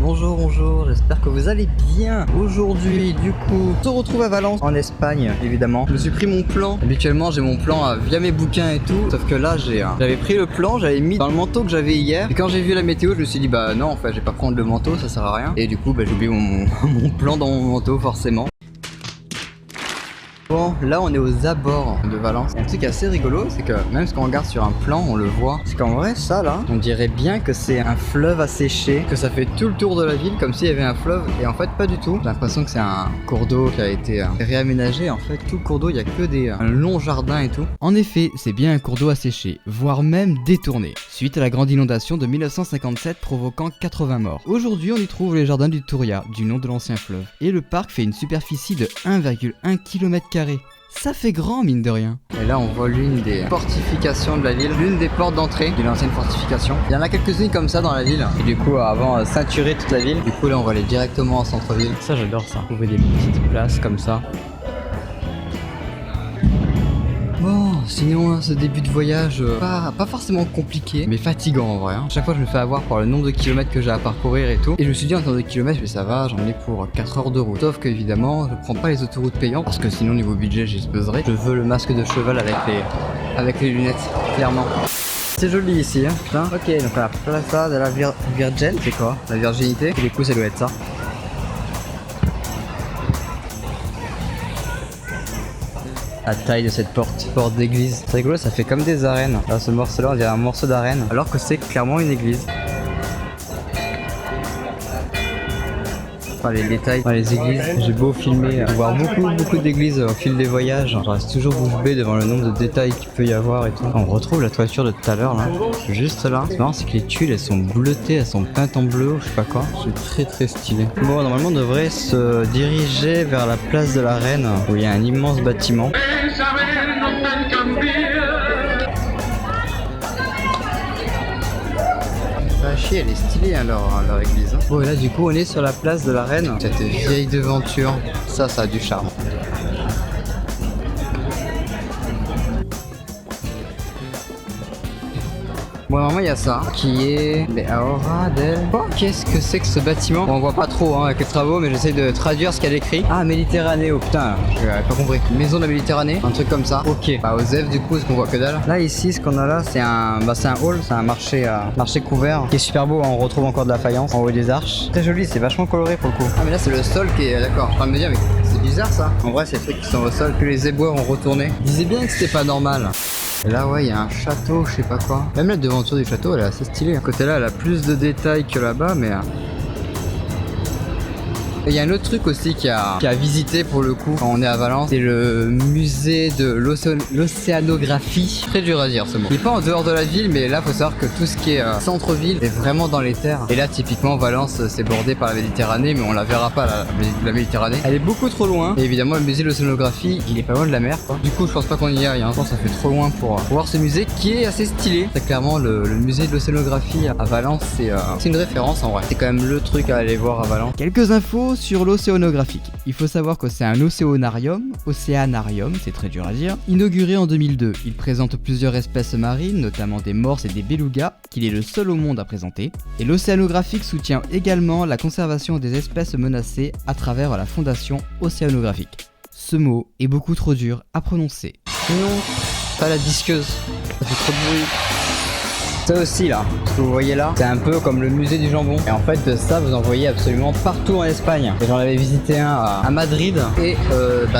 Bonjour, bonjour, j'espère que vous allez bien. Aujourd'hui, du coup, on se retrouve à Valence, en Espagne, évidemment. Je me suis pris mon plan. Habituellement, j'ai mon plan via mes bouquins et tout. Sauf que là, j'avais pris le plan, j'avais mis dans le manteau que j'avais hier. Et quand j'ai vu la météo, je me suis dit, bah non, en fait, je vais pas prendre le manteau, ça sert à rien. Et du coup, bah, j'ai oublié mon plan dans mon manteau, forcément. Bon, là on est aux abords de Valence. Il y a un truc assez rigolo, c'est que même quand on regarde sur un plan, on le voit. C'est qu'en vrai, ça là, on dirait bien que c'est un fleuve asséché, que ça fait tout le tour de la ville comme s'il y avait un fleuve. Et en fait, pas du tout. J'ai l'impression que c'est un cours d'eau qui a été réaménagé. En fait, tout le cours d'eau, il y a que un long jardin et tout. En effet, c'est bien un cours d'eau asséché, voire même détourné, suite à la grande inondation de 1957 provoquant 80 morts. Aujourd'hui, on y trouve les jardins du Touria, du nom de l'ancien fleuve. Et le parc fait une superficie de 1,1 km². Ça fait grand, mine de rien. Et là on voit l'une des fortifications de la ville, l'une des portes d'entrée d'une ancienne fortification. Il y en a quelques-unes comme ça dans la ville. Et du coup avant ceinturer toute la ville. Du coup là on va aller directement en centre-ville. Ça j'adore ça, trouver des petites places comme ça. Bon, sinon ce début de voyage, pas forcément compliqué, mais fatigant en vrai. Chaque fois je me fais avoir par le nombre de kilomètres que j'ai à parcourir et tout. Et je me suis dit en termes de kilomètres, mais ça va, j'en ai pour 4 heures de route. Sauf que évidemment, je prends pas les autoroutes payantes parce que sinon niveau budget j'exploserai. Je veux le masque de cheval avec les lunettes, clairement. C'est joli ici, hein, putain. Ok, donc la Plaza de la Virgen, c'est quoi? La virginité. Et du coup ça doit être ça. La taille de cette porte d'église. C'est rigolo, ça fait comme des arènes. Là, ce morceau-là, on dirait un morceau d'arène, alors que c'est clairement une église. Enfin, les détails dans les églises, j'ai beau filmer, voir beaucoup d'églises au fil des voyages. Je reste toujours bouche bée devant le nombre de détails qu'il peut y avoir et tout. On retrouve la toiture de tout à l'heure là, juste là. C'est marrant, c'est que les tuiles elles sont bleutées, elles sont peintes en bleu, je sais pas quoi. C'est très stylé. Bon, normalement on devrait se diriger vers la place de la Reine où il y a un immense bâtiment. Chier, elle est stylée hein, leur église. Bon et là du coup on est sur la place de la Reine. Cette vieille devanture, ça a du charme. Bon normalement il y a ça qui est les Aura del... Oh, qu'est-ce que c'est que ce bâtiment? Bon, on voit pas trop hein, avec les travaux mais j'essaie de traduire ce qu'elle écrit. Ah Méditerranée, oh putain, j'avais pas compris. Maison de la Méditerranée, un truc comme ça. Ok, bah aux F du coup ce qu'on voit que dalle. Là ici ce qu'on a là c'est un hall, c'est un marché couvert qui est super beau, hein. On retrouve encore de la faïence en haut des arches. Très joli, c'est vachement coloré pour le coup. Ah mais là c'est le sol qui est d'accord, je suis en train de me dire mais c'est bizarre ça. En vrai c'est les trucs qui sont au sol que les éboueurs ont retourné. Je disais bien que c'était pas normal. Et là ouais il y a un château, je sais pas quoi. Même la devanture du château elle est assez stylée. Côté là elle a plus de détails que là-bas mais... Et il y a un autre truc aussi qui a visité pour le coup quand on est à Valence, c'est le musée de l'océanographie. Très dur à dire ce mot. Il est pas en dehors de la ville mais là faut savoir que tout ce qui est centre-ville est vraiment dans les terres. Et là typiquement Valence c'est bordé par la Méditerranée mais on la verra pas la Méditerranée. Elle est beaucoup trop loin. Et évidemment le musée de l'océanographie il est pas loin de la mer quoi. Du coup je pense pas qu'on y aille, hein. Ça fait trop loin pour voir ce musée qui est assez stylé. C'est clairement le musée de l'océanographie à Valence, c'est une référence en vrai. C'est quand même le truc à aller voir à Valence. Quelques infos sur l'océanographique. Il faut savoir que c'est un océanarium, c'est très dur à dire, inauguré en 2002. Il présente plusieurs espèces marines, notamment des morses et des belugas, qu'il est le seul au monde à présenter. Et l'océanographique soutient également la conservation des espèces menacées à travers la fondation océanographique. Ce mot est beaucoup trop dur à prononcer. Non, pas la disqueuse, ça fait trop de bruit. Ça aussi là, ce que vous voyez là, c'est un peu comme le musée du jambon. Et en fait ça vous en voyez absolument partout en Espagne. J'en avais visité un à Madrid et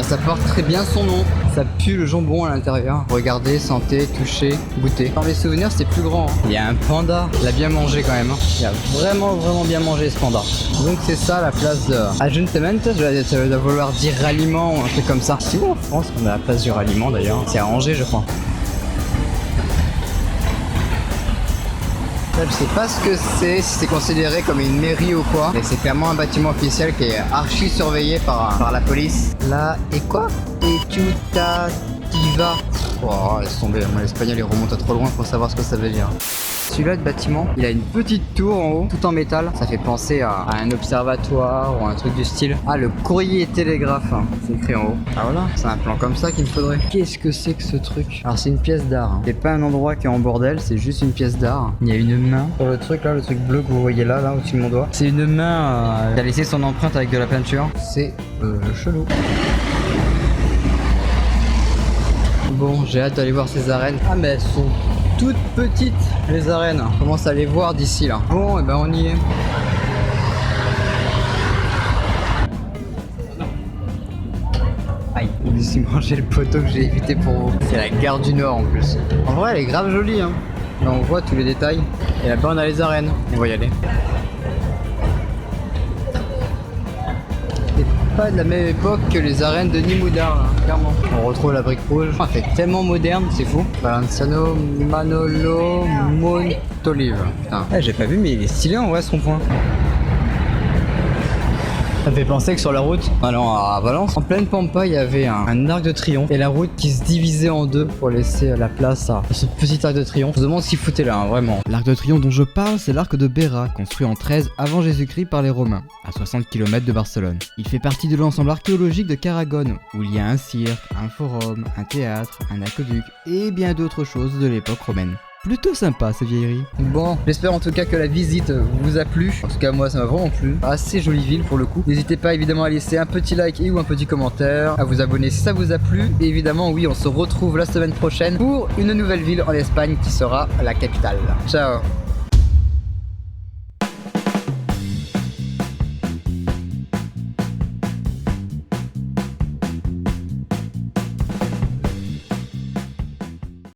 ça porte très bien son nom. Ça pue le jambon à l'intérieur. Regardez, sentez, touchez, goûtez. Dans les souvenirs c'est plus grand. Il y a un panda, il a bien mangé quand même. Il a vraiment bien mangé ce panda. Donc c'est ça la place de Ajuntament. Ça doit vouloir dire ralliement ou un truc comme ça. C'est où en France qu'on a la place du ralliement d'ailleurs? C'est à Angers je crois. Là, je sais pas ce que c'est, si c'est considéré comme une mairie ou quoi, mais c'est clairement un bâtiment officiel qui est archi surveillé par la police. Là, et quoi? Etutativa. Oh, laisse tomber, mon espagnol il remonte à trop loin pour savoir ce que ça veut dire. celui-là de bâtiment, il a une petite tour en haut, tout en métal. Ça fait penser à un observatoire ou un truc du style. Ah, le courrier et télégraphe, hein. C'est écrit en haut. Ah voilà, c'est un plan comme ça qu'il me faudrait. Qu'est-ce que c'est que ce truc? Alors c'est une pièce d'art, hein. C'est pas un endroit qui est en bordel, c'est juste une pièce d'art. Il y a une main sur le truc là, le truc bleu que vous voyez là, au-dessus de mon doigt. C'est une main qui a laissé son empreinte avec de la peinture. C'est chelou. Bon, j'ai hâte d'aller voir ces arènes. Ah mais elles sont toutes petites, les arènes. On commence à les voir d'ici là. Bon, et ben on y est. Aïe, je me suis mangé le poteau que j'ai évité pour vous. C'est la gare du Nord en plus. En vrai, elle est grave jolie, hein. Là, on voit tous les détails. Et là-bas, on a les arènes. On va y aller. C'est pas de la même époque que les arènes de Nimoudar, là, clairement. On retrouve la brique rouge. Oh, elle fait tellement moderne, c'est fou. Valenciano Manolo Montolive. Putain, j'ai pas vu, mais il est stylé en vrai ce rond-point. Ça me fait penser que sur la route allant à Valence, en pleine pampa, il y avait un arc de triomphe et la route qui se divisait en deux pour laisser la place à ce petit arc de triomphe. Je me demande ce qu'il foutait là, hein, vraiment. L'arc de triomphe dont je parle, c'est l'arc de Béra, construit en 13 avant Jésus-Christ par les Romains, à 60 km de Barcelone. Il fait partie de l'ensemble archéologique de Tarragone, où il y a un cirque, un forum, un théâtre, un aqueduc et bien d'autres choses de l'époque romaine. Plutôt sympa ces vieilleries. Bon, j'espère en tout cas que la visite vous a plu. En tout cas, moi ça m'a vraiment plu. Assez jolie ville pour le coup. N'hésitez pas évidemment à laisser un petit like et ou un petit commentaire, à vous abonner si ça vous a plu. Et évidemment, oui, on se retrouve la semaine prochaine pour une nouvelle ville en Espagne qui sera la capitale. Ciao.